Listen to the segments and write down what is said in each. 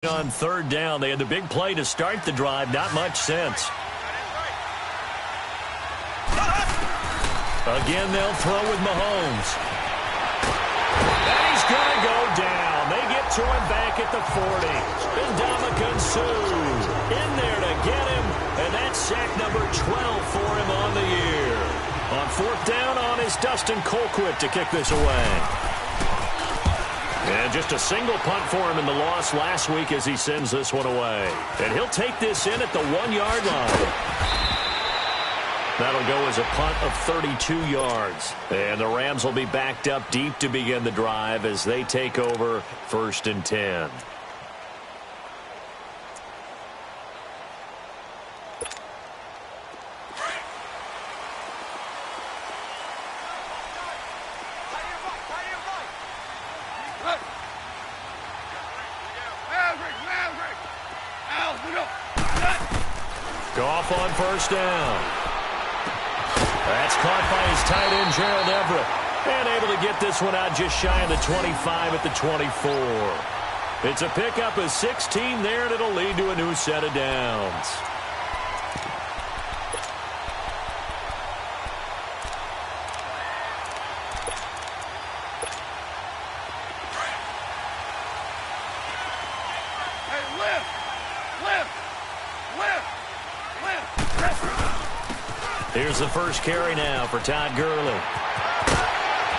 On third down, they had the big play to start the drive. Not much sense. Again, they'll throw with Mahomes. And he's going to go down. They get to him back at the 40. And Suh in there to get him. And that's sack number 12 for him on the year. On fourth down on is Dustin Colquitt to kick this away. And just a single punt for him in the loss last week as he sends this one away. And he'll take this in at the 1-yard line. That'll go as a punt of 32 yards. And the Rams will be backed up deep to begin the drive as they take over 1st and 10. Goff on first down. That's caught by his tight end, Gerald Everett. And able to get this one out just shy of the 25 at the 24. It's a pickup of 16 there, and it'll lead to a new set of downs. Here's the first carry now for Todd Gurley.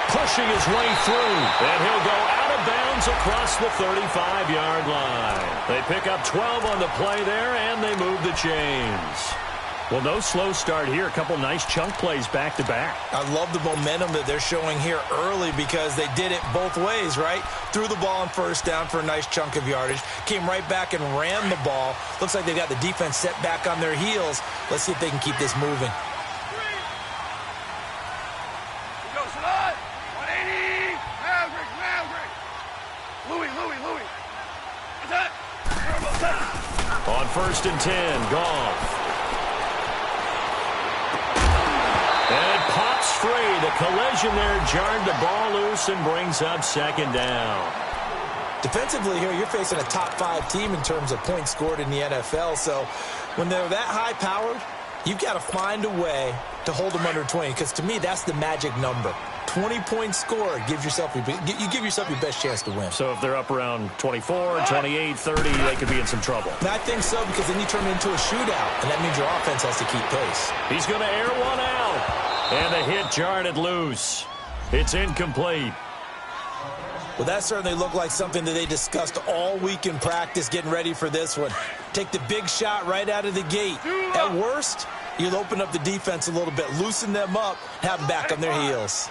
Pushing his way through, and he'll go out of bounds across the 35-yard line. They pick up 12 on the play there, and they move the chains. Well, no slow start here. A couple nice chunk plays back-to-back. I love the momentum that they're showing here early because they did it both ways, right? Threw the ball on first down for a nice chunk of yardage. Came right back and ran the ball. Looks like they got the defense set back on their heels. Let's see if they can keep this moving. On 1st and 10, Goff. And it pops free. The collision there jarred the ball loose and brings up 2nd down. Defensively here, you're facing a top 5 team in terms of points scored in the NFL. So when they're that high-powered, you've got to find a way to hold them under 20. Because to me, that's the magic number. 20 points scored, you give yourself your best chance to win. So if they're up around 24, 28, 30, they could be in some trouble. And I think so, because then you turn it into a shootout, and that means your offense has to keep pace. He's going to air one out. And the hit jarred it loose. It's incomplete. Well, that certainly looked like something that they discussed all week in practice getting ready for this one. Take the big shot right out of the gate. At worst, you'll open up the defense a little bit, loosen them up, have them back on their heels.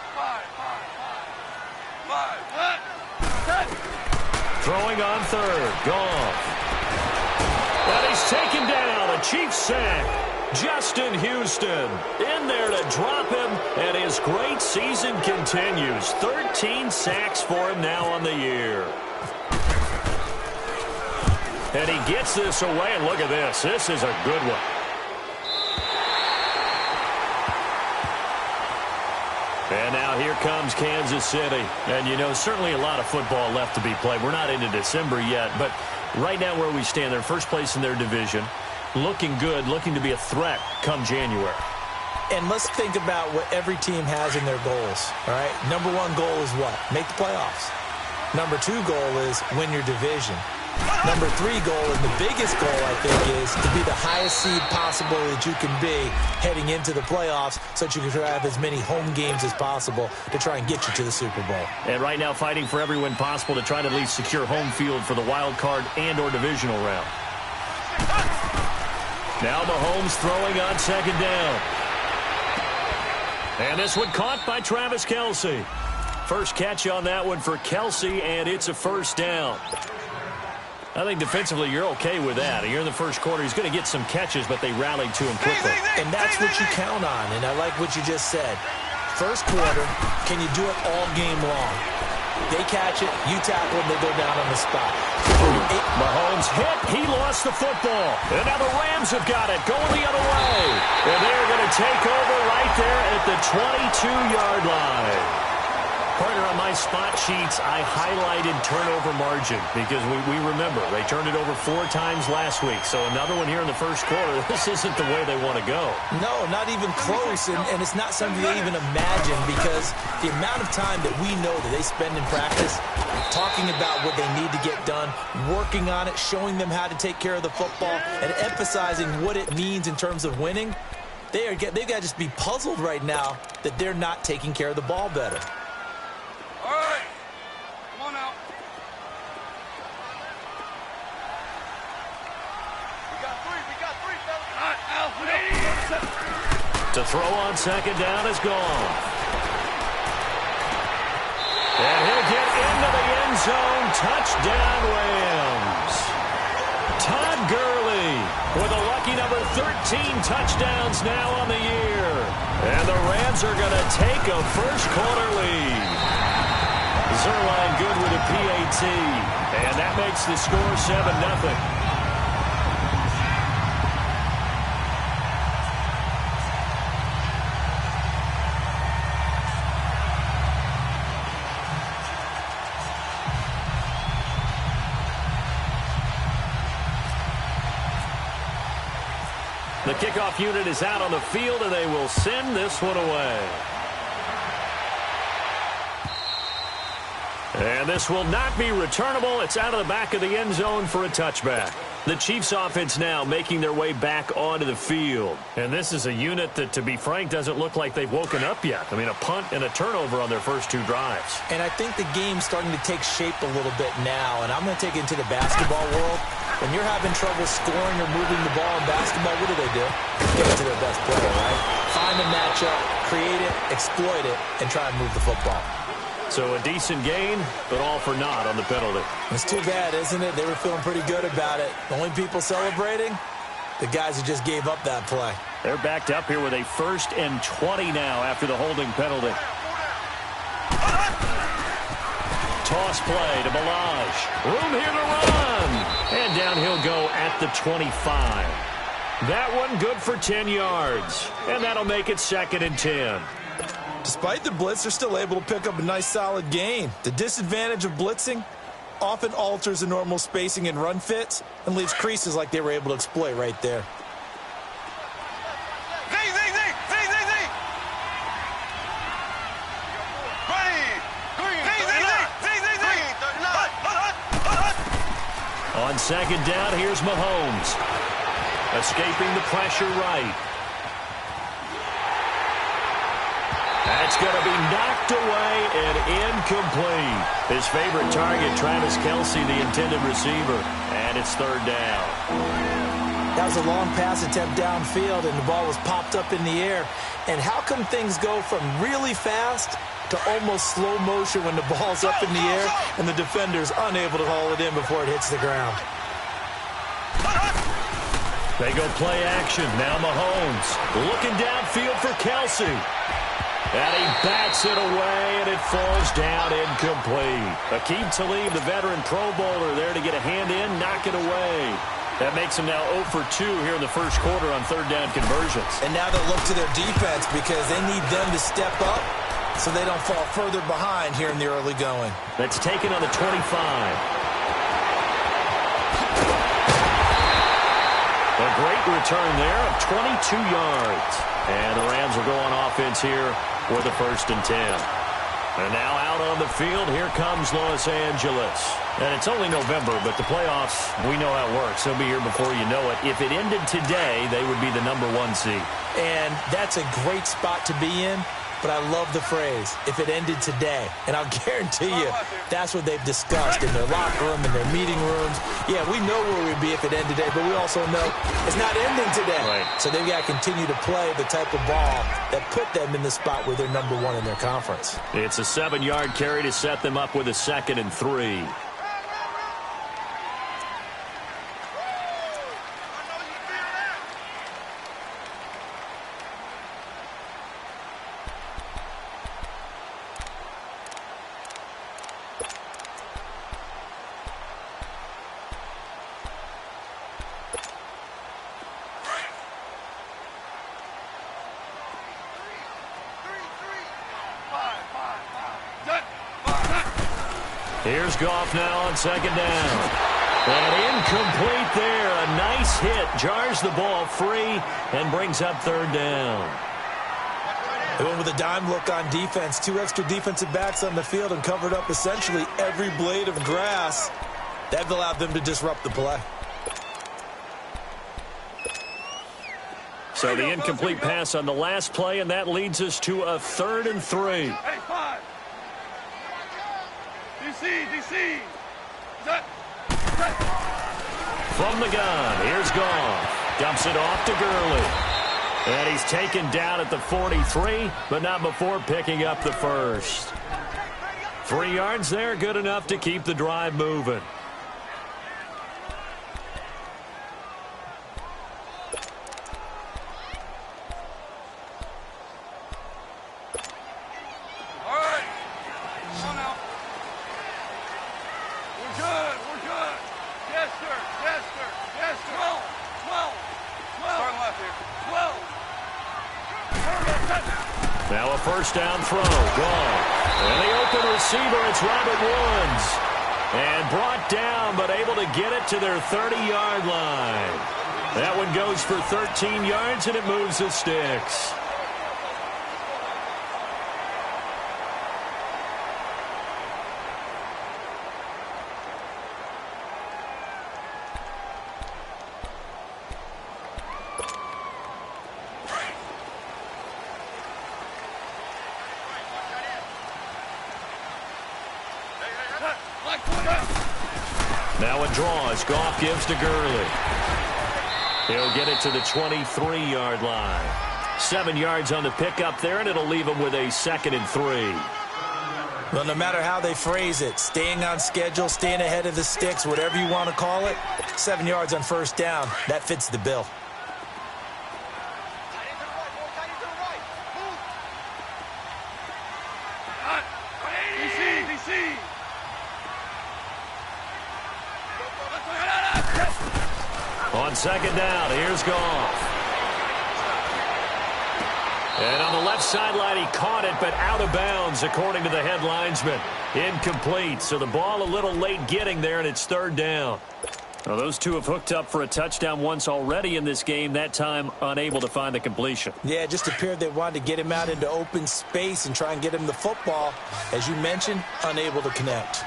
Throwing on third, Goff. And he's taken down, a Chiefs sack. Justin Houston in there to drop him, and his great season continues. 13 sacks for him now on the year. And he gets this away, and look at this. This is a good one. And now here comes Kansas City. And, you know, certainly a lot of football left to be played. We're not into December yet, but right now where we stand, they're first place in their division. Looking good, looking to be a threat come January. And let's think about what every team has in their goals, all right? Number 1 goal is what? Make the playoffs. Number 2 goal is win your division. Number 3 goal, and the biggest goal, I think, is to be the highest seed possible that you can be heading into the playoffs so that you can have as many home games as possible to try and get you to the Super Bowl. And right now fighting for every win possible to try to at least secure home field for the wild card and or divisional round. Now Mahomes throwing on 2nd down. And this one caught by Travis Kelce. First catch on that one for Kelce, and it's a 1st down. I think defensively you're okay with that. You're in the first quarter. He's going to get some catches, but they rallied to him quickly. And that's what you count on, and I like what you just said. First quarter, can you do it all game long? They catch it, you tackle them, they go down on the spot. Mahomes hit, he lost the football. And now the Rams have got it, going the other way. And they're going to take over right there at the 22-yard line. Partner, on my spot sheets, I highlighted turnover margin because we remember they turned it over 4 times last week. So another one here in the first quarter. This isn't the way they want to go. No, not even close, and it's not something they even imagine because the amount of time that we know that they spend in practice talking about what they need to get done, working on it, showing them how to take care of the football, and emphasizing what it means in terms of winning, they've got to just be puzzled right now that they're not taking care of the ball better. All right, come on out. We got three, fellas. All right, Al, To throw on second down is gone. And he'll get into the end zone. Touchdown, Rams. Todd Gurley with a lucky number 13 touchdowns now on the year. And the Rams are going to take a first-quarter lead. Zerline good with a PAT. And that makes the score 7-0. The kickoff unit is out on the field, and they will send this one away. And this will not be returnable. It's out of the back of the end zone for a touchback. The Chiefs offense now making their way back onto the field. And this is a unit that, to be frank, doesn't look like they've woken up yet. I mean, a punt and a turnover on their first 2 drives. And I think the game's starting to take shape a little bit now, and I'm going to take it into the basketball world. When you're having trouble scoring or moving the ball in basketball, what do? Give it to their best player, right? Find a matchup, create it, exploit it, and try and move the football. So a decent gain, but all for naught on the penalty. It's too bad, isn't it? They were feeling pretty good about it. The only people celebrating, the guys who just gave up that play. They're backed up here with a 1st and 20 now after the holding penalty. Toss play to Balaj. Room here to run. And down he'll go at the 25. That one good for 10 yards. And that'll make it 2nd and 10. Despite the blitz, they're still able to pick up a nice solid gain. The disadvantage of blitzing often alters the normal spacing and run fits and leaves creases like they were able to exploit right there. On second down, here's Mahomes. Escaping the pressure right. That's going to be knocked away and incomplete. His favorite target, Travis Kelce, the intended receiver. And it's 3rd down. That was a long pass attempt downfield, and the ball was popped up in the air. And how come things go from really fast to almost slow motion when the ball's up in the air and the defender's unable to haul it in before it hits the ground? They go play action. Now Mahomes looking downfield for Kelce. And he bats it away, and it falls down incomplete. Aqib Talib, the veteran Pro Bowler, there to get a hand in, knock it away. That makes them now 0 for 2 here in the first quarter on 3rd down conversions. And now they'll look to their defense because they need them to step up so they don't fall further behind here in the early going. That's taken on the 25. A great return there of 22 yards. And the Rams will go on offense here with a 1st and 10. And now out on the field, here comes Los Angeles. And it's only November, but the playoffs, we know how it works. They'll be here before you know it. If it ended today, they would be the number 1 seed. And that's a great spot to be in. But I love the phrase, if it ended today. And I'll guarantee you, that's what they've discussed in their locker room, in their meeting rooms. Yeah, we know where we'd be if it ended today, but we also know it's not ending today. Right. So they've got to continue to play the type of ball that put them in the spot where they're number 1 in their conference. It's a 7-yard carry to set them up with a 2nd and 3. Set. Here's Goff now on second down. And incomplete there. A nice hit. Jars the ball free and brings up third down. They went with a dime look on defense. 2 extra defensive backs on the field and covered up essentially every blade of grass. That allowed them to disrupt the play. So the incomplete pass on the last play, and that leads us to a 3rd and 3. Hey, 5. DC. From the gun, here's Goff. Dumps it off to Gurley. And he's taken down at the 43, but not before picking up the first. 3 yards there, good enough to keep the drive moving. All right. Come on now. We're good. Yes, sir. 12. Starting left here. 12. Now a first down throw. Gone. And the open receiver, it's Robert Woods. And brought down, but able to get it to their 30-yard line. That one goes for 13 yards, and it moves the sticks. Now a draw as Goff gives to Gurley. He'll get it to the 23-yard line. 7 yards on the pickup there, and it'll leave him with a 2nd and 3. Well, no matter how they phrase it, staying on schedule, staying ahead of the sticks, whatever you want to call it, 7 yards on first down, that fits the bill. DC. On second down, here's Goff. And on the left sideline, he caught it, but out of bounds, according to the head linesman. Incomplete, so the ball a little late getting there, and it's 3rd down. Well, those two have hooked up for a touchdown once already in this game, that time unable to find the completion. Yeah, it just appeared they wanted to get him out into open space and try and get him the football. As you mentioned, unable to connect.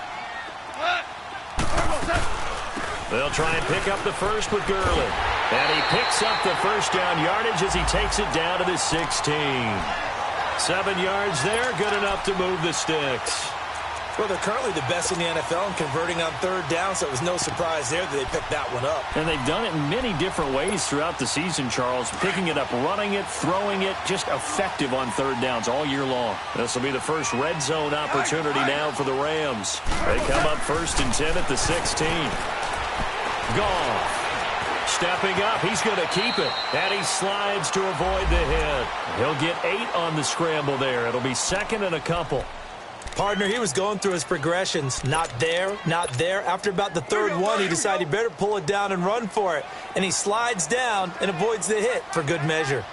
They'll try and pick up the first with Gurley. And he picks up the first down yardage as he takes it down to the 16. 7 yards there, good enough to move the sticks. Well, they're currently the best in the NFL in converting on 3rd down, so it was no surprise there that they picked that one up. And they've done it in many different ways throughout the season, Charles. Picking it up, running it, throwing it, just effective on 3rd downs all year long. This will be the first red zone opportunity now for the Rams. They come up 1st and 10 at the 16. Goff. Stepping up, he's going to keep it. And he slides to avoid the hit. He'll get 8 on the scramble there. It'll be 2nd and a couple. Partner, he was going through his progressions. Not there, not there. After about the 3rd one, he decided he better pull it down and run for it. And he slides down and avoids the hit for good measure.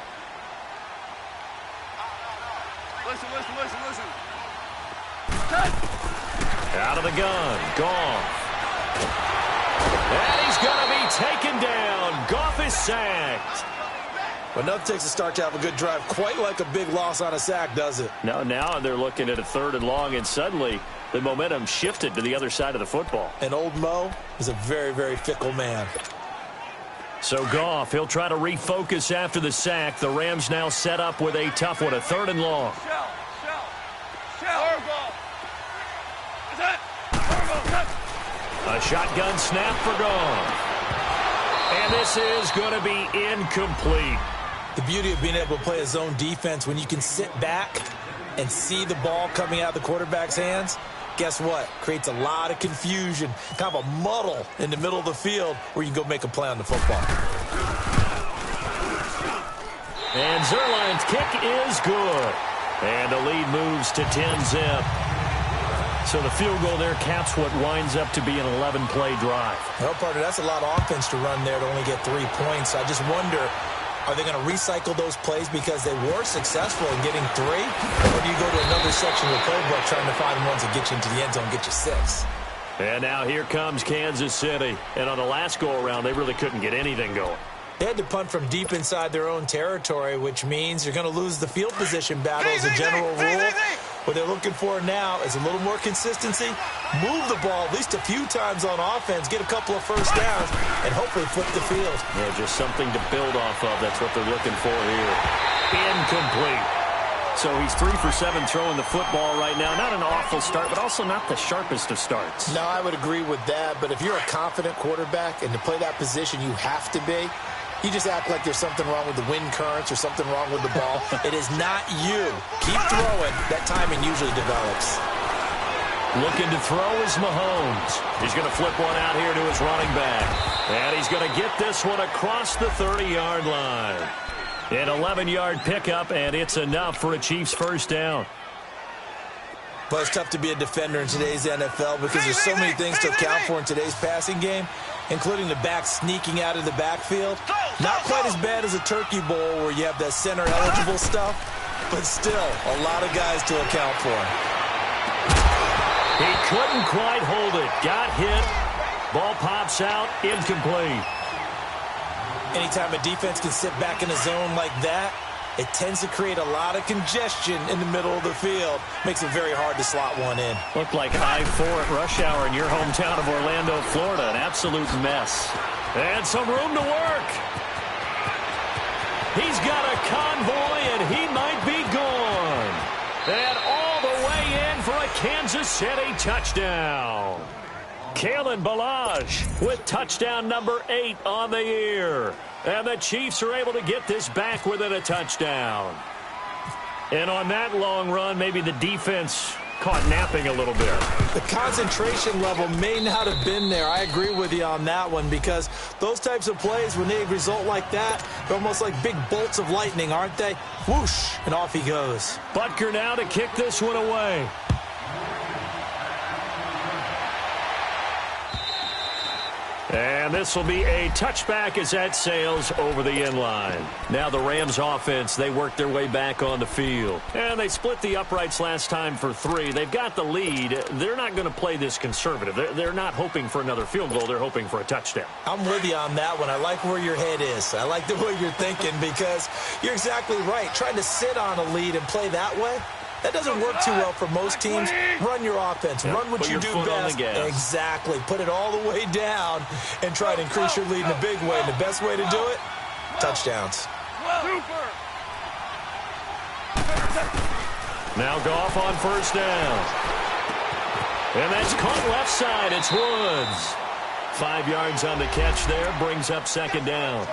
Listen. Out of the gun, Goff. And he's going to be taken down. Goff is sacked. But nothing takes a start to have a good drive, quite like a big loss on a sack, does it? No, now they're looking at a 3rd and long, and suddenly the momentum shifted to the other side of the football. And old Mo is a very, very fickle man. So Goff, he'll try to refocus after the sack. The Rams now set up with a tough one, a 3rd and long. A shotgun snap for Goff. And this is going to be incomplete. The beauty of being able to play a zone defense when you can sit back and see the ball coming out of the quarterback's hands, guess what? Creates a lot of confusion, kind of a muddle in the middle of the field where you can go make a play on the football. And Zerline's kick is good. And the lead moves to 10-zip. So the field goal there caps what winds up to be an 11-play drive. Well, partner, that's a lot of offense to run there to only get 3 points. I just wonder, are they going to recycle those plays because they were successful in getting 3? Or do you go to another section of the playbook trying to find ones that get you into the end zone and get you 6? And now here comes Kansas City. And on the last go-around, they really couldn't get anything going. They had to punt from deep inside their own territory, which means you're going to lose the field position battle as a general rule. What they're looking for now is a little more consistency, move the ball at least a few times on offense, get a couple of first downs, and hopefully flip the field. Yeah, just something to build off of. That's what they're looking for here. Incomplete. So he's 3 for 7 throwing the football right now. Not an awful start, but also not the sharpest of starts. No, I would agree with that. But if you're a confident quarterback and to play that position you have to be, you just act like there's something wrong with the wind currents or something wrong with the ball. It is not you. Keep throwing. That timing usually develops. Looking to throw is Mahomes. He's going to flip one out here to his running back. And he's going to get this one across the 30-yard line. An 11-yard pickup, and it's enough for a Chiefs first down. But it's tough to be a defender in today's NFL because there's so many things to account for in today's passing game, including the back sneaking out of the backfield. Not quite as bad as a turkey bowl where you have that center-eligible stuff, but still a lot of guys to account for. He couldn't quite hold it. Got hit. Ball pops out. Incomplete. Anytime a defense can sit back in a zone like that, it tends to create a lot of congestion in the middle of the field. Makes it very hard to slot one in. Looked like I-4 at rush hour in your hometown of Orlando, Florida. An absolute mess. And some room to work. He's got a convoy, and he might be gone. And all the way in for a Kansas City touchdown. Kalen Ballage with touchdown number 8 on the year. And the Chiefs are able to get this back within a touchdown. And on that long run, maybe the defense caught napping a little bit. The concentration level may not have been there. I agree with you on that one because those types of plays, when they result like that, they're almost like big bolts of lightning, aren't they? Whoosh, and off he goes. Butker now to kick this one away. And this will be a touchback as that sails over the end line. Now the Rams offense, they work their way back on the field. And they split the uprights last time for 3. They've got the lead. They're not going to play this conservative. They're not hoping for another field goal. They're hoping for a touchdown. I'm with you on that one. I like where your head is. I like the way you're thinking because you're exactly right. Trying to sit on a lead and play that way, that doesn't work too well for most teams. Run your offense. Yep. Run what you do best. Exactly. Put it all the way down and try to increase your lead in a big way. And the best way to do it, touchdowns. Now Goff on first down. And that's caught left side. It's Woods. 5 yards on the catch there. Brings up second down.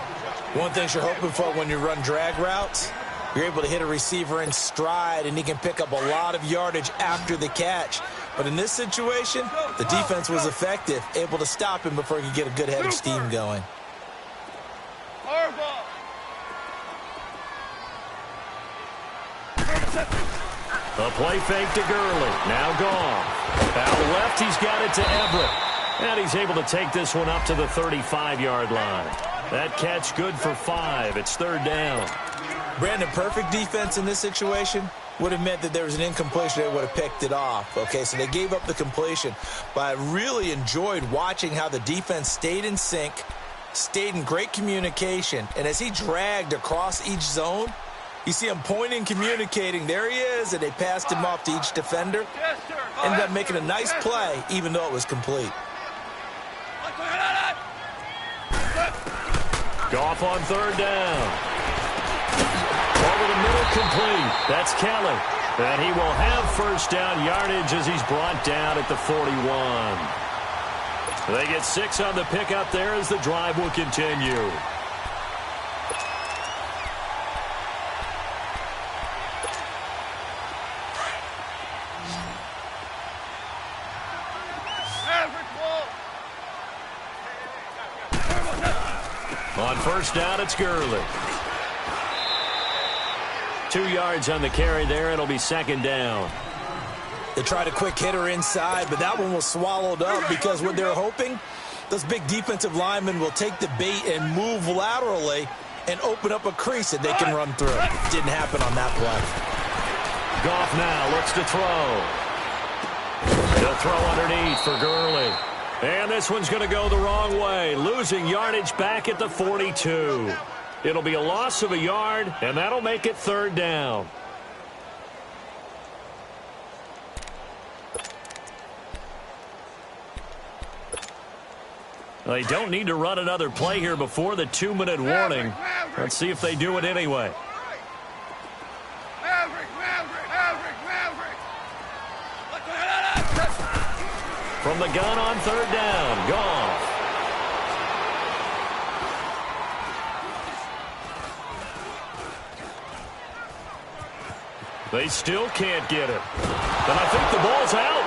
One thing you're hoping for when you run drag routes, you're able to hit a receiver in stride, and he can pick up a lot of yardage after the catch. But in this situation, the defense was effective, able to stop him before he could get a good head of steam going. A play fake to Gurley. Now Goff. Out left, he's got it to Everett. And he's able to take this one up to the 35-yard line. That catch good for 5. It's third down. Brandon, perfect defense in this situation would have meant that there was an incompletion. They would have picked it off. Okay, so they gave up the completion. But I really enjoyed watching how the defense stayed in sync, stayed in great communication. And as he dragged across each zone, you see him pointing, communicating. There he is, and they passed him off to each defender. Ended up making a nice play, even though it was complete. Goff on third down. Over the middle, complete. That's Kelly. And he will have first down yardage as he's brought down at the 41. They get 6 on the pickup there as the drive will continue. On first down, it's Gurley. 2 yards on the carry there. It'll be second down. They tried a quick hitter inside, but that one was swallowed up because what they're hoping, those big defensive linemen will take the bait and move laterally and open up a crease that they can run through. Didn't happen on that play. Goff now looks to throw. They'll throw underneath for Gurley. And this one's going to go the wrong way, losing yardage back at the 42. It'll be a loss of a yard, and that'll make it 3rd down. They don't need to run another play here before the 2-minute warning. Let's see if they do it anyway. From the gun on 3rd down, Goff. They still can't get it. And I think the ball's out.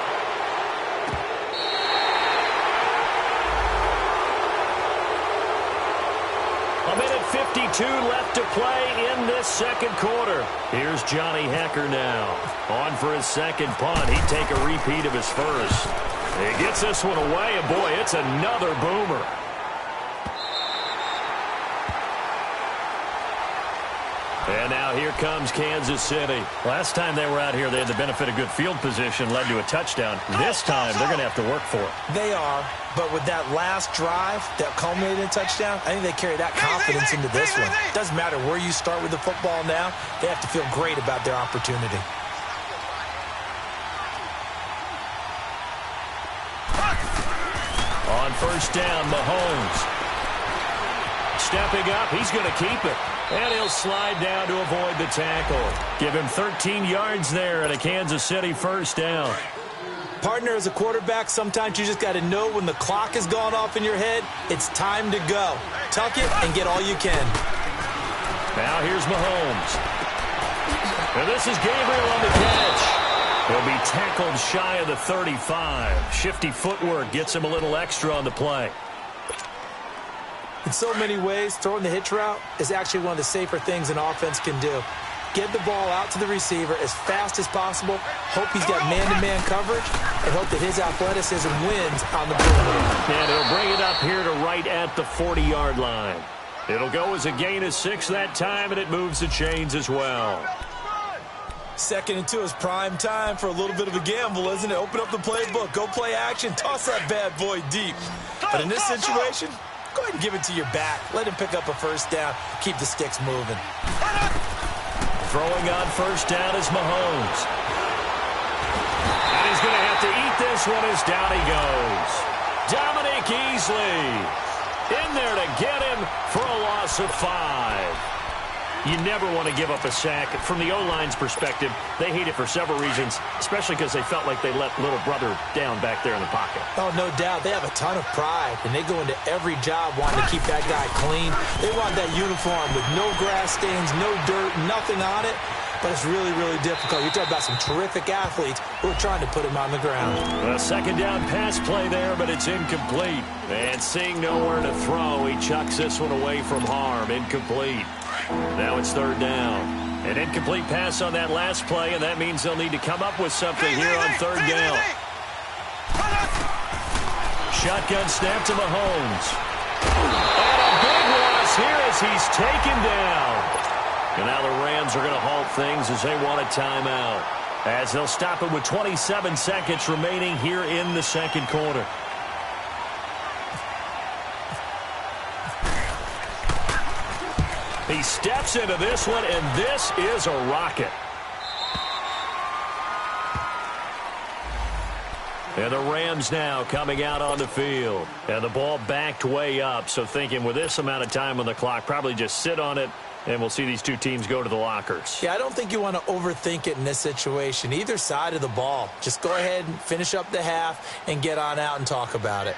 A minute 52 left to play in this 2nd quarter. Here's Johnny Hecker now. On for his 2nd punt. He'd take a repeat of his 1st. He gets this one away, and boy, it's another boomer. And now here comes Kansas City. Last time they were out here, they had the benefit of good field position, led to a touchdown. This time, they're going to have to work for it. They are, but with that last drive that culminated in a touchdown, I think they carry that confidence into this one. Doesn't matter where you start with the football now, they have to feel great about their opportunity. On 1st down, Mahomes. Stepping up, he's going to keep it. And he'll slide down to avoid the tackle. Give him 13 yards there at a Kansas City 1st down. Partner, as a quarterback, sometimes you just got to know when the clock has gone off in your head, it's time to go. Tuck it and get all you can. Now here's Mahomes. And this is Gabriel on the catch. He'll be tackled shy of the 35. Shifty footwork gets him a little extra on the play. In so many ways, throwing the hitch route is actually one of the safer things an offense can do. Get the ball out to the receiver as fast as possible, hope he's got man-to-man coverage, and hope that his athleticism wins on the perimeter. And he'll bring it up here to right at the 40-yard line. It'll go as a gain of 6 that time, and it moves the chains as well. 2nd and 2 is prime time for a little bit of a gamble, isn't it? Open up the playbook, go play action, toss that bad boy deep. But in this situation, go ahead and give it to your back. Let him pick up a 1st down. Keep the sticks moving. Throwing on 1st down is Mahomes. And he's going to have to eat this one as down he goes. Dominic Easley in there to get him for a loss of 5. You never want to give up a sack. From the O-line's perspective, they hate it for several reasons, especially because they felt like they let little brother down back there in the pocket. Oh, no doubt. They have a ton of pride, and they go into every job wanting to keep that guy clean. They want that uniform with no grass stains, no dirt, nothing on it. But it's really, really difficult. You're talking about some terrific athletes who are trying to put him on the ground. A 2nd down pass play there, but it's incomplete. And seeing nowhere to throw, he chucks this one away from harm. Incomplete. Now it's 3rd down. An incomplete pass on that last play, and that means they'll need to come up with something here on 3rd down. Shotgun snap to Mahomes. And a big loss here as he's taken down. And now the Rams are going to halt things as they want a timeout, as they'll stop it with 27 seconds remaining here in the 2nd quarter. He steps into this one, and this is a rocket. And the Rams now coming out on the field. And the ball backed way up, so thinking with this amount of time on the clock, probably just sit on it, and we'll see these two teams go to the lockers. Yeah, I don't think you want to overthink it in this situation. Either side of the ball. Just go ahead and finish up the half and get on out and talk about it.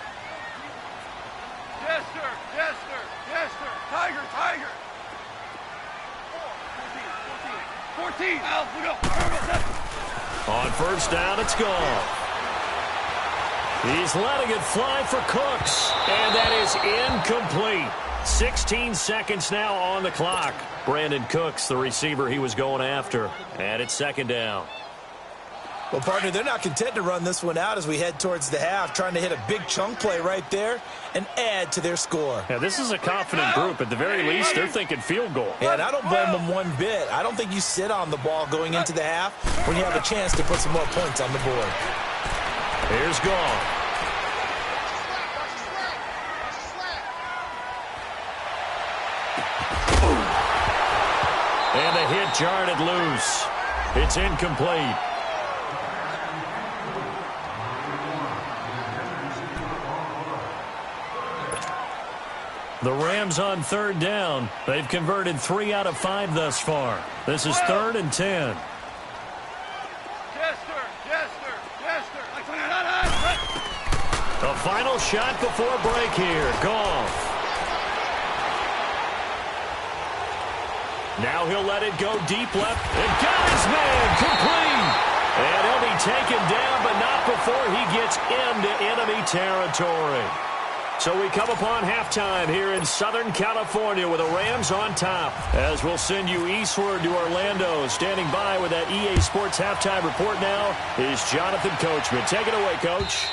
Yes, sir. Yes, sir. Yes, sir. Tiger, Tiger. 14. Al, we go. On 1st down, it's gone. He's letting it fly for Cooks, and that is incomplete. 16 seconds now on the clock. Brandon Cooks, the receiver he was going after, and it's 2nd down. Well, partner, they're not content to run this one out as we head towards the half, trying to hit a big chunk play right there and add to their score. Yeah, this is a confident group. At the very least, they're thinking field goal. Yeah, and I don't blame them one bit. I don't think you sit on the ball going into the half when you have a chance to put some more points on the board. Here's Goff. And the hit jarred it loose. It's incomplete. The Rams on 3rd down. They've converted 3 out of 5 thus far. This is 3rd and 10. The final shot before break here. Goff. Now he'll let it go deep left. And got his man. Complete. And he'll be taken down, but not before he gets into enemy territory. So we come upon halftime here in Southern California with the Rams on top. As we'll send you eastward to Orlando. Standing by with that EA Sports halftime report now is Jonathan Coachman. Take it away, Coach.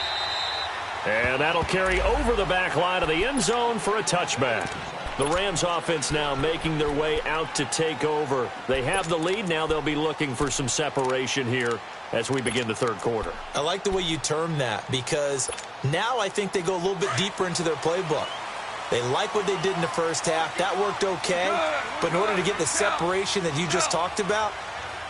And that'll carry over the back line of the end zone for a touchback. The Rams offense now making their way out to take over. They have the lead. Now they'll be looking for some separation here as we begin the 3rd quarter. I like the way you termed that because now I think they go a little bit deeper into their playbook. They like what they did in the first half. That worked okay. But in order to get the separation that you just talked about,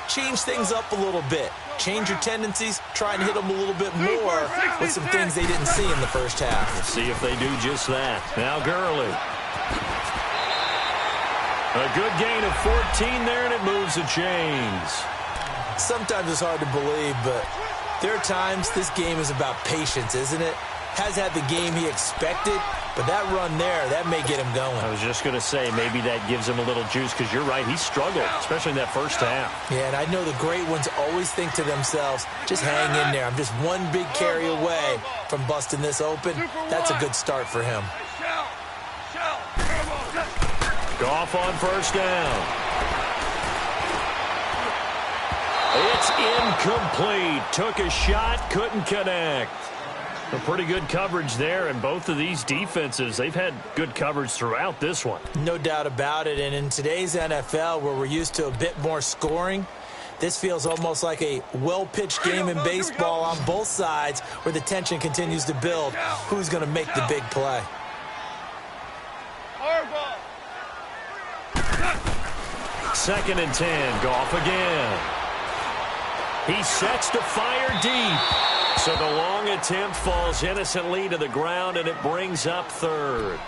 change things up a little bit. Change your tendencies. Try and hit them a little bit more with some things they didn't see in the first half. Let's see if they do just that. Now Gurley. A good gain of 14 there, and it moves the chains. Sometimes it's hard to believe, but there are times this game is about patience, isn't it? Has had the game he expected, but that run there, that may get him going. I was just going to say, maybe that gives him a little juice, because you're right, he struggled, especially in that first half. Yeah, and I know the great ones always think to themselves, just hang in there. I'm just one big carry away from busting this open. That's a good start for him. Goff on 1st down. It's incomplete. Took a shot, couldn't connect. A pretty good coverage there, and both of these defenses, they've had good coverage throughout this one. No doubt about it, and in today's NFL, where we're used to a bit more scoring, this feels almost like a well-pitched game in baseball on both sides where the tension continues to build. Who's going to make the big play? 2nd and 10. Goff again. He sets to fire deep. So the long attempt falls innocently to the ground, and it brings up 3rd.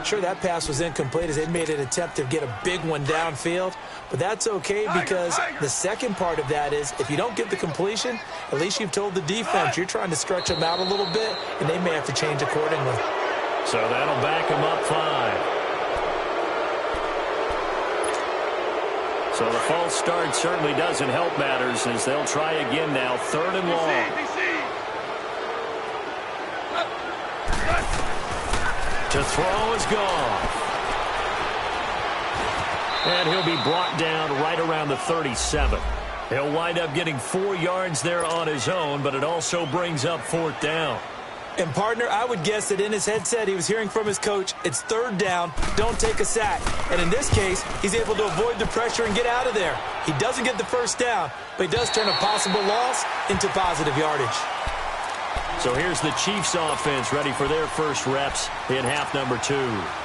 Sure, that pass was incomplete as they made an attempt to get a big one downfield, but that's okay because the second part of that is if you don't get the completion, at least you've told the defense you're trying to stretch them out a little bit, and they may have to change accordingly. So that'll back them up 5. So the false start certainly doesn't help matters as they'll try again now. 3rd and long. To throw is Goff. And he'll be brought down right around the 37. He'll wind up getting 4 yards there on his own, but it also brings up 4th down. And, partner, I would guess that in his headset he was hearing from his coach, it's 3rd down, don't take a sack. And in this case, he's able to avoid the pressure and get out of there. He doesn't get the 1st down, but he does turn a possible loss into positive yardage. So here's the Chiefs offense ready for their first reps in half number 2.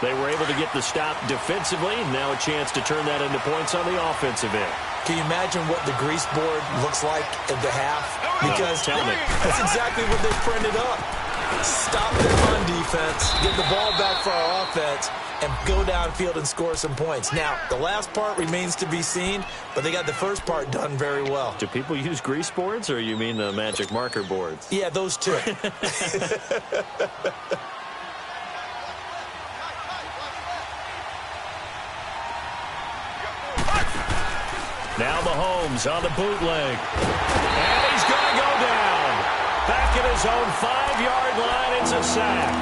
They were able to get the stop defensively. Now a chance to turn that into points on the offensive end. Can you imagine what the grease board looks like at the half? Because tell me. That's exactly what they printed up. Stop them on defense, get the ball back for our offense, and go downfield and score some points. Now, the last part remains to be seen, but they got the first part done very well. Do people use grease boards, or you mean the magic marker boards? Yeah, those two. Now Mahomes on the bootleg. And he's going to go down. Back at his own 5-yard line, it's a sack.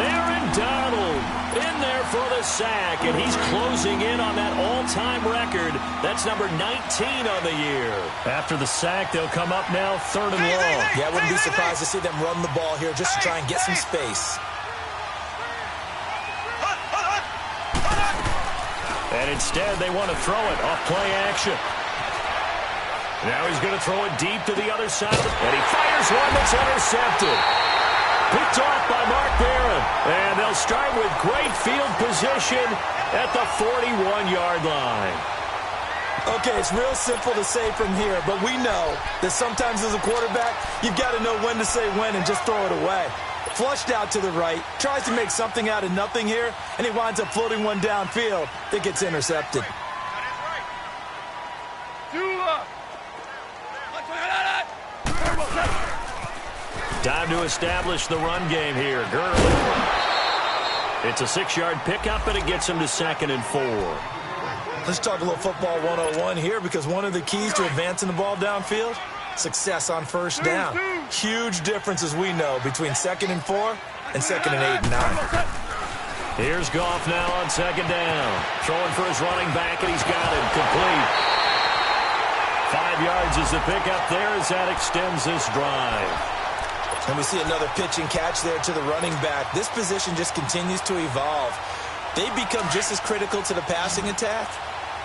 Aaron Donald in there for the sack, and he's closing in on that all-time record. That's number 19 on the year. After the sack, they'll come up now 3rd and long. Yeah, I wouldn't be surprised to see them run the ball here just to try and get some space. And instead, they want to throw it off play action. Now he's going to throw it deep to the other side, and he fires one that's intercepted. Picked off by Mark Barron, and they'll start with great field position at the 41-yard line. Okay, it's real simple to say from here, but we know that sometimes as a quarterback, you've got to know when to say when and just throw it away. Flushed out to the right, tries to make something out of nothing here, and he winds up floating one downfield that gets intercepted. Time to establish the run game here. Gurley. It's a 6-yard pickup, and it gets him to 2nd and 4. Let's talk a little football 101 here, because one of the keys to advancing the ball downfield, success on first down. Huge difference, as we know, between 2nd and 4 and 2nd and 8 and 9. Here's Goff now on 2nd down. Throwing for his running back, and he's got it complete. 5 yards is the pickup there as that extends this drive. And we see another pitch and catch there to the running back. This position just continues to evolve. They become just as critical to the passing attack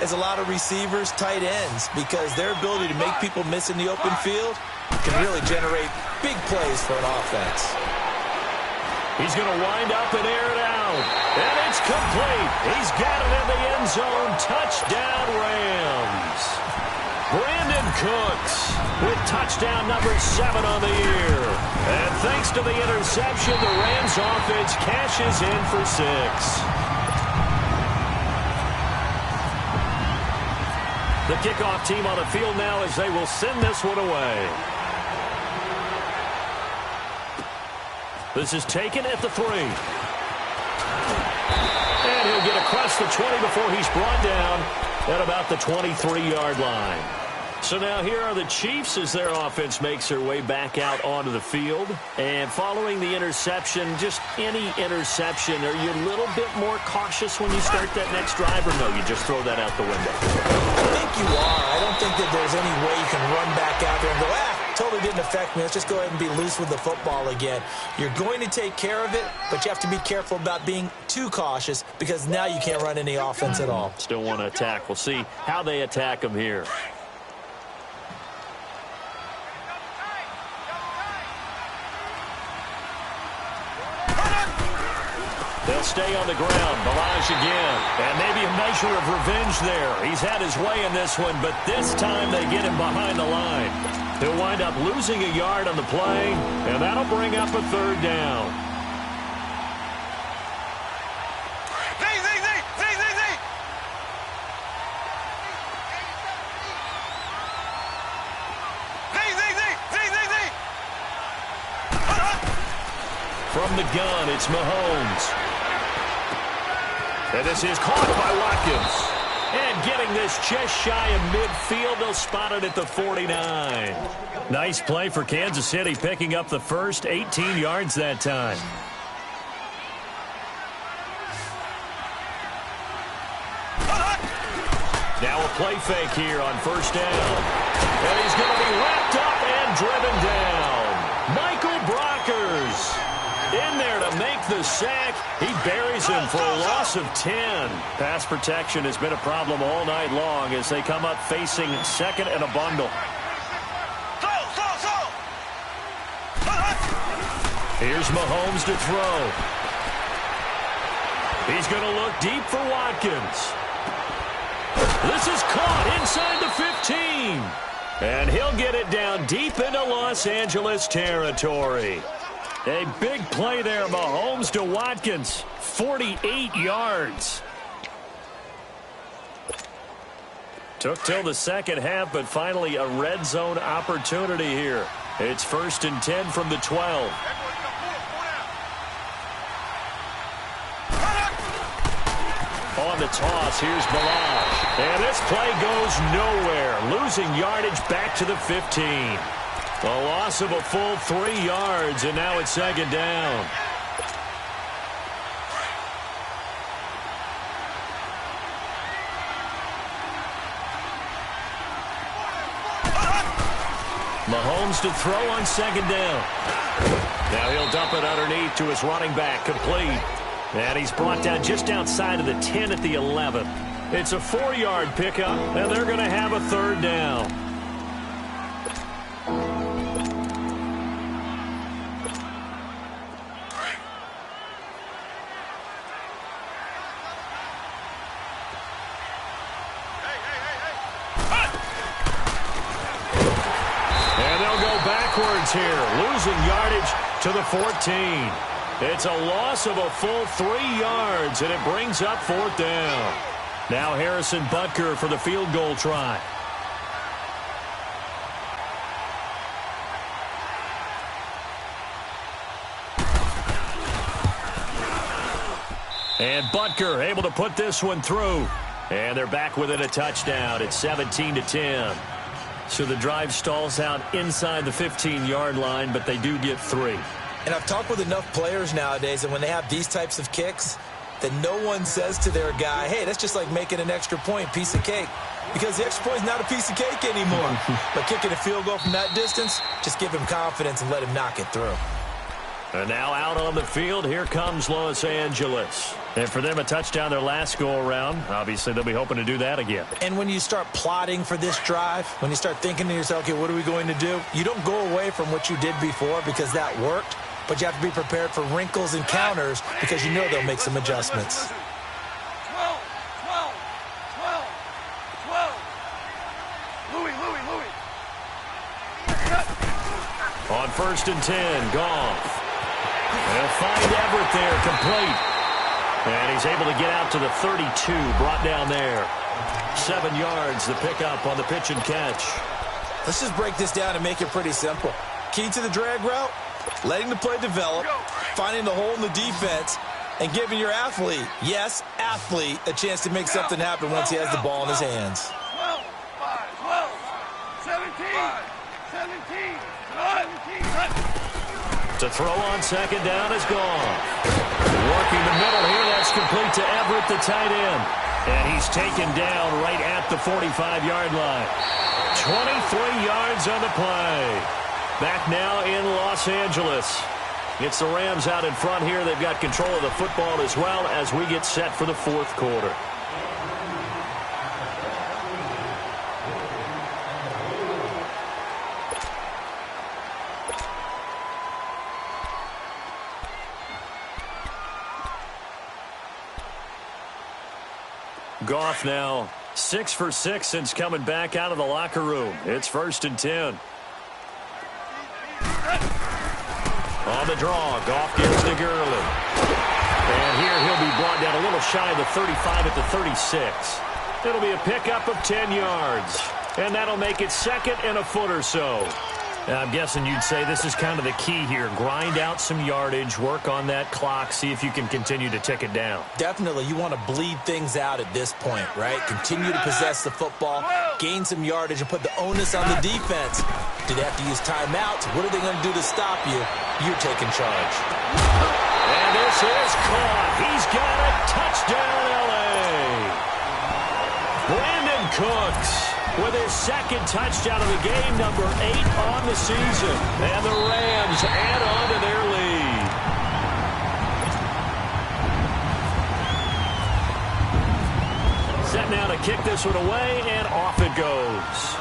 as a lot of receivers, tight ends, because their ability to make people miss in the open field can really generate big plays for an offense. He's going to wind up and air it out. And it's complete. He's got it in the end zone. Touchdown, Rams. Brandon Cooks with touchdown number 7 on the year. And thanks to the interception, the Rams offense cashes in for 6. The kickoff team on the field now as they will send this one away. This is taken at the 3. And he'll get across the 20 before he's brought down at about the 23-yard line. So now here are the Chiefs as their offense makes their way back out onto the field. And following the interception, just any interception, are you a little bit more cautious when you start that next drive, or no, you just throw that out the window? I think you are. I don't think that there's any way you can run back out there and go, totally didn't affect me. Let's just go ahead and be loose with the football again. You're going to take care of it, but you have to be careful about being too cautious, because now you can't run any offense at all. Still want to attack. We'll see how they attack them here. They'll stay on the ground. Balaj again. And maybe a measure of revenge there. He's had his way in this one, but this time they get him behind the line. He'll wind up losing a yard on the play, and that'll bring up a 3rd down. From the gun, it's Mahomes. And this is caught by Watkins. And getting this just shy of midfield, they'll spot it at the 49. Nice play for Kansas City, picking up the first 18 yards that time. Now a play fake here on 1st down. And he's going to be wrapped up and driven down. Michael Brockers in there to make the sack. He buries him for a loss of 10. Pass protection has been a problem all night long as they come up facing 2nd and a bundle. Here's Mahomes to throw. He's going to look deep for Watkins. This is caught inside the 15. And he'll get it down deep into Los Angeles territory. A big play there, Mahomes to Watkins, 48 yards. Took till the second half, but finally a red zone opportunity here. It's 1st and 10 from the 12. On the toss, here's Balaj. And this play goes nowhere, losing yardage back to the 15. A loss of a full 3 yards, and now it's 2nd down. Mahomes to throw on 2nd down. Now he'll dump it underneath to his running back, complete. And he's brought down just outside of the 10 at the 11. It's a 4-yard pickup, and they're going to have a 3rd down. yards here, losing yardage to the 14. It's a loss of a full 3 yards, and it brings up 4th down. Now Harrison Butker for the field goal try. And Butker able to put this one through. And they're back within a touchdown. It's 17-10. So the drive stalls out inside the 15-yard line, but they do get 3. And I've talked with enough players nowadays, and when they have these types of kicks, that no one says to their guy, hey, that's just like making an extra point, piece of cake. Because the extra point is not a piece of cake anymore. But kicking a field goal from that distance, just give him confidence and let him knock it through. And now out on the field, here comes Los Angeles. And for them, a touchdown their last go-around. Obviously, they'll be hoping to do that again. And when you start plotting for this drive, when you start thinking to yourself, okay, what are we going to do? You don't go away from what you did before because that worked, but you have to be prepared for wrinkles and counters because you know they'll make some adjustments. 12. Louis. On 1st and 10, Goff. They'll find Everett there, complete. And he's able to get out to the 32, brought down there. 7 yards, the pickup on the pitch and catch. Let's just break this down and make it pretty simple. Key to the drag route, letting the play develop, finding the hole in the defense, and giving your athlete, yes, athlete, a chance to make something happen once he has the ball in his hands. 12, 17. To throw on 2nd down is gone. Working the middle here, that's complete to Everett, the tight end. And he's taken down right at the 45-yard line. 23 yards on the play. Back now in Los Angeles. It's the Rams out in front here. They've got control of the football as well as we get set for the 4th quarter. Goff now 6 for 6 since coming back out of the locker room. It's 1st and 10. On the draw, Goff gives to Gurley. And here he'll be brought down a little shy of the 35 at the 36. It'll be a pickup of 10 yards. And that'll make it 2nd and a foot or so. I'm guessing you'd say this is kind of the key here. Grind out some yardage, work on that clock, see if you can continue to tick it down. Definitely. You want to bleed things out at this point, right? Continue to possess the football, gain some yardage, and put the onus on the defense. Do they have to use timeouts? What are they going to do to stop you? You're taking charge. And this is caught. He's got a touchdown, L.A. Brandon Cooks with his 2nd touchdown of the game, number 8 on the season. And the Rams add on to their lead. Set now to kick this one away, and off it goes.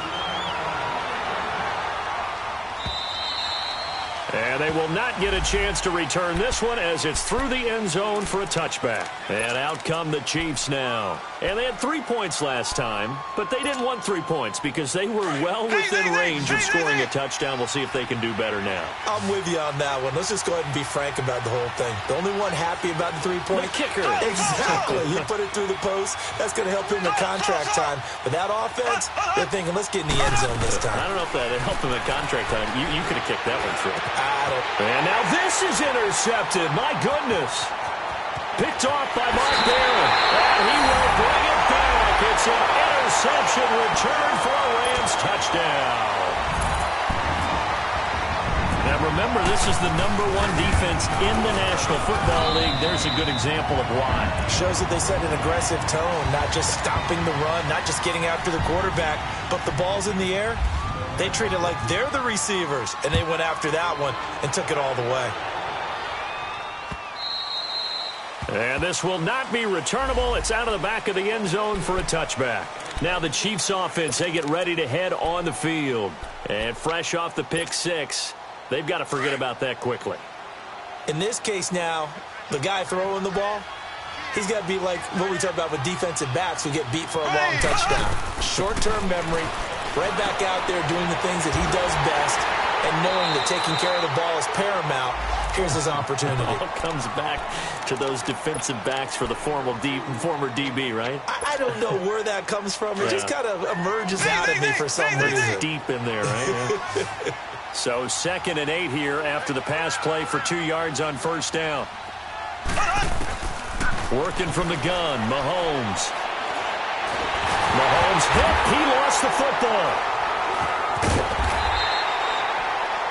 And they will not get a chance to return this one as it's through the end zone for a touchback. And out come the Chiefs now. And they had 3 points last time, but they didn't want 3 points because they were well within range of scoring a touchdown. We'll see if they can do better now. I'm with you on that one. Let's just go ahead and be frank about the whole thing. The only one happy about the 3-point kicker. Exactly. You put it through the post. That's going to help him in contract time. But that offense, they're thinking, let's get in the end zone this time. I don't know if that helped him in contract time. You could have kicked that one through. And now this is intercepted. My goodness. Picked off by Mark Barron. And he will bring it back. It's an interception return for a Rams touchdown. Now remember, this is the #1 defense in the National Football League. There's a good example of why. Shows that they set an aggressive tone, not just stopping the run, not just getting after the quarterback, but the ball's in the air. They treat it like they're the receivers, and they went after that one and took it all the way. And this will not be returnable. It's out of the back of the end zone for a touchback. Now the Chiefs offense, they get ready to head on the field. And fresh off the pick 6, they've got to forget about that quickly. In this case now, the guy throwing the ball, he's got to be like what we talk about with defensive backs who get beat for a long touchdown. Short-term memory, right back out there doing the things that he does best, and knowing that taking care of the ball is paramount, here's his opportunity. It all comes back to those defensive backs for the former DB, right? I don't know where that comes from. It just kind of emerges out of me for some reason. Deep in there, right? So 2nd and 8 here after the pass play for 2 yards on first down. Working from the gun, Mahomes. Mahomes hit. He lost the football.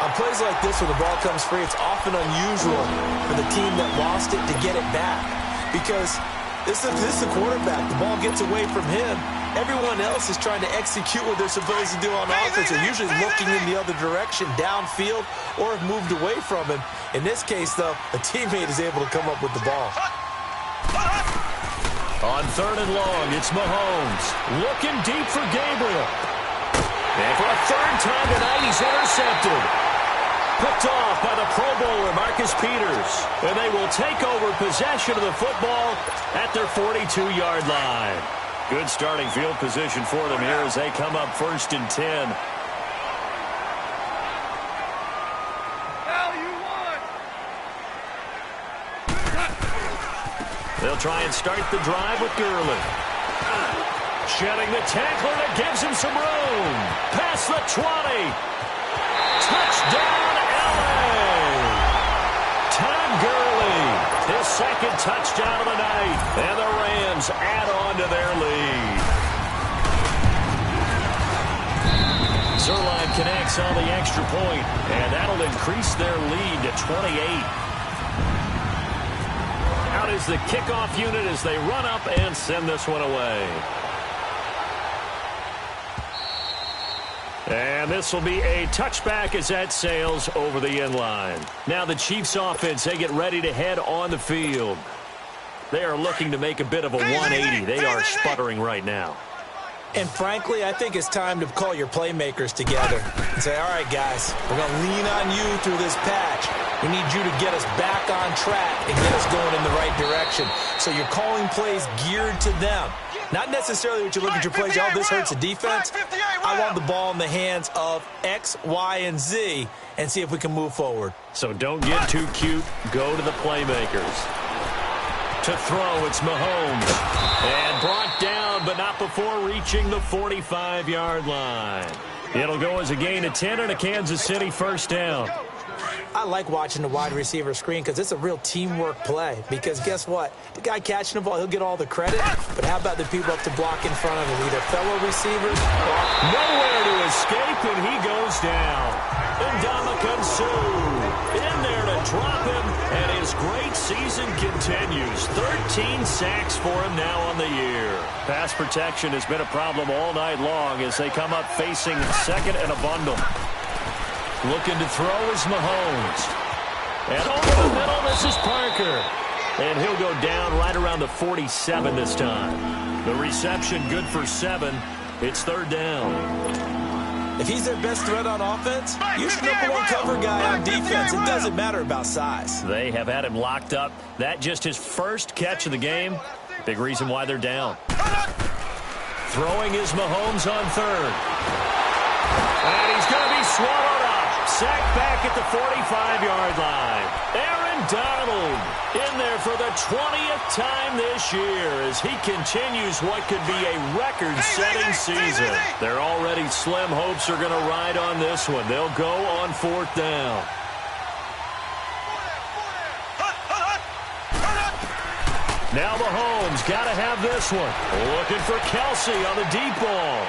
On plays like this, when the ball comes free, it's often unusual for the team that lost it to get it back. Because this is the quarterback. The ball gets away from him. Everyone else is trying to execute what they're supposed to do on offense. They're usually looking in the other direction, downfield, or have moved away from him. In this case, though, a teammate is able to come up with the ball. On 3rd and long, it's Mahomes. Looking deep for Gabriel. And for a 3rd time tonight, he's intercepted. Picked off by the Pro Bowler, Marcus Peters. And they will take over possession of the football at their 42-yard line. Good starting field position for them here as they come up 1st and 10. They'll try and start the drive with Gurley. Shedding the tackler that gives him some room. Past the 20. Touchdown, LA. Todd Gurley, his 2nd touchdown of the night. And the Rams add on to their lead. Zerline connects on the extra point, and that'll increase their lead to 28. Out is the kickoff unit as they run up and send this one away. And this will be a touchback as that sails over the end line. Now the Chiefs offense, they get ready to head on the field. They are looking to make a bit of a 180. They are sputtering right now. And frankly, I think it's time to call your playmakers together and say, all right, guys, we're going to lean on you through this patch. We need you to get us back on track and get us going in the right direction. So you're calling plays geared to them. Not necessarily what you look at your plays, oh, this hurts the defense. I want the ball in the hands of X, Y, and Z and see if we can move forward. So don't get too cute. Go to the playmakers. To throw, it's Mahomes. And brought down, but not before reaching the 45-yard line. It'll go as a gain of 10 and a Kansas City 1st down. I like watching the wide receiver screen because it's a real teamwork play. Because guess what? The guy catching the ball, he'll get all the credit. But how about the people up to block in front of him? Either fellow receivers or... Nowhere to escape, and he goes down. Ndamukong Suh in there to drop him, and his great season continues. 13 sacks for him now on the year. Pass protection has been a problem all night long as they come up facing 2nd and a bundle. Looking to throw is Mahomes. And over the middle, this is Parker. And he'll go down right around the 47 this time. The reception good for 7. It's 3rd down. If he's their best threat on offense, use your #1 cover guy on defense. It doesn't matter about size. They have had him locked up. That just his first catch of the game. Big reason why they're down. Throwing is Mahomes on 3rd. And he's going to be swallowed up. Sacked back at the 45-yard line. Aaron Donald in there for the 20th time this year as he continues what could be a record-setting season. Their already slim hopes are going to ride on this one. They'll go on 4th down. Now Mahomes got to have this one. Looking for Kelsey on the deep ball.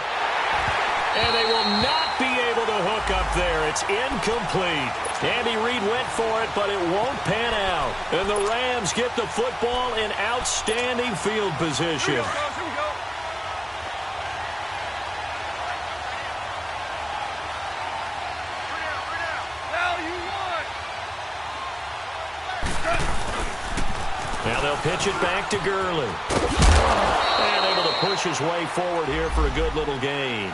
And they will not be able to hook up there. It's incomplete. Andy Reid went for it, but it won't pan out. And the Rams get the football in outstanding field position. Here we go. Now they'll pitch it back to Gurley. And able to push his way forward here for a good little gain.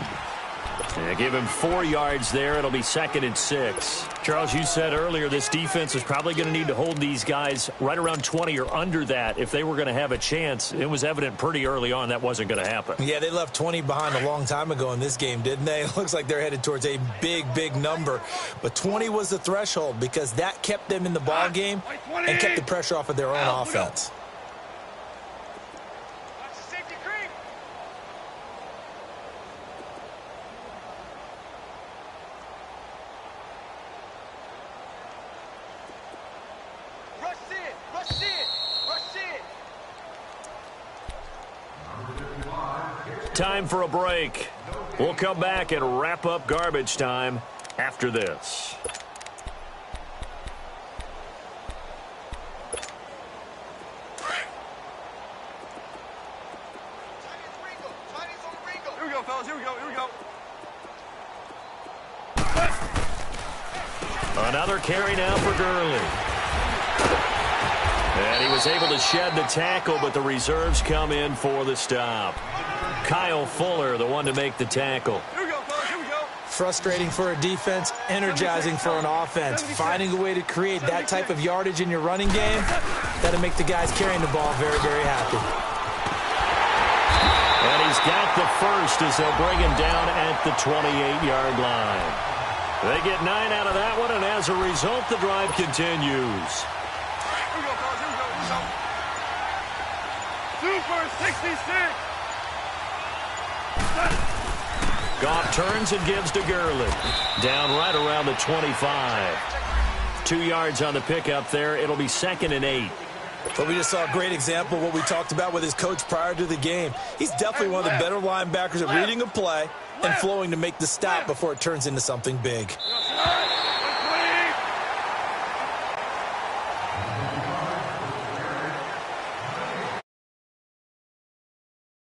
Yeah, give him 4 yards there. It'll be 2nd and 6. Charles, you said earlier this defense is probably going to need to hold these guys right around 20 or under that if they were going to have a chance. It was evident pretty early on that wasn't going to happen. Yeah, they left 20 behind a long time ago in this game, didn't they? It looks like they're headed towards a big, big number. But 20 was the threshold because that kept them in the ball game and kept the pressure off of their own offense. Time for a break. We'll come back and wrap up garbage time after this. Here we go, fellas. Here we go. Here we go. Another carry now for Gurley. And he was able to shed the tackle, but the reserves come in for the stop. Kyle Fuller, the one to make the tackle. Here we go, fellas. Here we go. Frustrating for a defense, energizing for an offense. Finding a way to create that type of yardage in your running game, that'll make the guys carrying the ball very, very happy. And he's got the first as they'll bring him down at the 28-yard line. They get 9 out of that one, and as a result, the drive continues. Here we go, fellas. Here we go. Here we go. Super 66. Goff turns and gives to Gurley. Down right around the 25. 2 yards on the pickup there. It'll be 2nd and 8. But we just saw a great example of what we talked about with his coach prior to the game. He's definitely one of the better linebackers at reading a play and flowing to make the stop before it turns into something big.